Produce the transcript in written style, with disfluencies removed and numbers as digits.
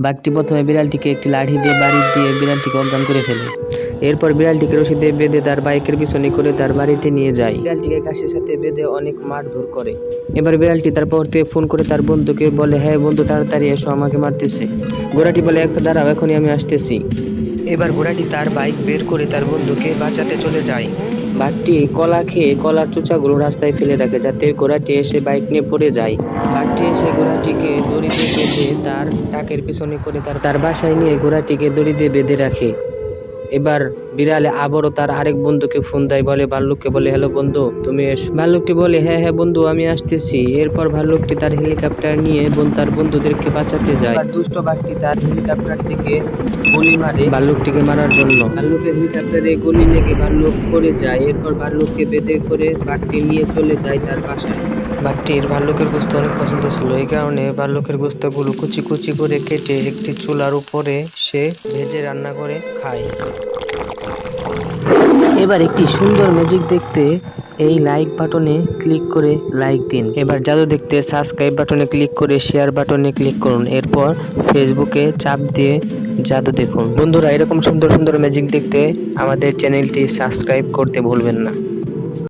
বাঘটি প্রথমে বিড়ালটিকে একটি লাঠি দিয়ে বাড়ি দিয়ে বিড়ালটিকে অজ্ঞান করে ফেলে। এরপর বিড়ালটিকে রশি দিয়ে বেঁধে তার বাইকের পিছনে করে তার বাড়িতে নিয়ে যায়। বিড়ালটিকে কাশের সাথে বেঁধে অনেক মারধর করে। এবার বিড়ালটি তারপর থেকে ফোন করে তার বন্ধুকে বলে, হ্যাঁ বন্ধু তাড়াতাড়ি এসো, আমাকে মারতেছে। ঘোড়াটি বলে, দাঁড়াও এখনই আমি আসতেছি। এবার ঘোড়াটি তার বাইক বের করে তার বন্ধুকে বাঁচাতে চলে যায়। বাঘটি কলা খেয়ে কলার চোচাগুলো রাস্তায় ফেলে রাখে যাতে ঘোড়াটি এসে বাইক নিয়ে পড়ে যায়। বাঘটি এসে ঘোড়াটিকে দড়ি দিয়ে বেঁধে তার টাকের পিছনে করে তার বাসায় নিয়ে ঘোড়াটিকে দড়ি দিয়ে বেঁধে রাখে। এবার বিড়ালে আবারও তার আরেক বন্ধুকে ফোন দেয়, বলে ভাল্লুককে বলে, হ্যালো বন্ধু তুমি এসো। ভাল্লুকটি বলে, হ্যাঁ হ্যাঁ বন্ধু আমি আসতেছি। এরপর ভাল্লুকটি তার হেলিকপ্টার নিয়ে তার বন্ধুদেরকে বাঁচাতে যায়। আর দুষ্ট বাঘটি তার হেলিকপ্টার থেকে গুলি মারে ভাল্লুকটিকে মারার জন্য। ভাল্লুকের হেলিকপ্টারে গুলি লেগে ভাল্লুক পড়ে যায়। এরপর ভাল্লুককে বেঁধে করে বাঘটি নিয়ে চলে যায় তার বাসায়। বাঘটির ভাল্লুকের গোশত অনেক পছন্দ ছিল, এই কারণে ভাল্লুকের গোশতগুলো কুচি কুচি করে কেটে একটি চুলার উপরে সে ভেজে রান্না করে খায়। এবার একটি সুন্দর ম্যাজিক দেখতে এই লাইক বাটনে ক্লিক করে লাইক দিন। এবার জাদু দেখতে সাবস্ক্রাইব বাটনে ক্লিক করে শেয়ার বাটনে ক্লিক করুন। এরপর ফেসবুকে চাপ দিয়ে জাদু দেখুন। বন্ধুরা, এরকম সুন্দর সুন্দর ম্যাজিক দেখতে আমাদের চ্যানেলটি সাবস্ক্রাইব করতে ভুলবেন না।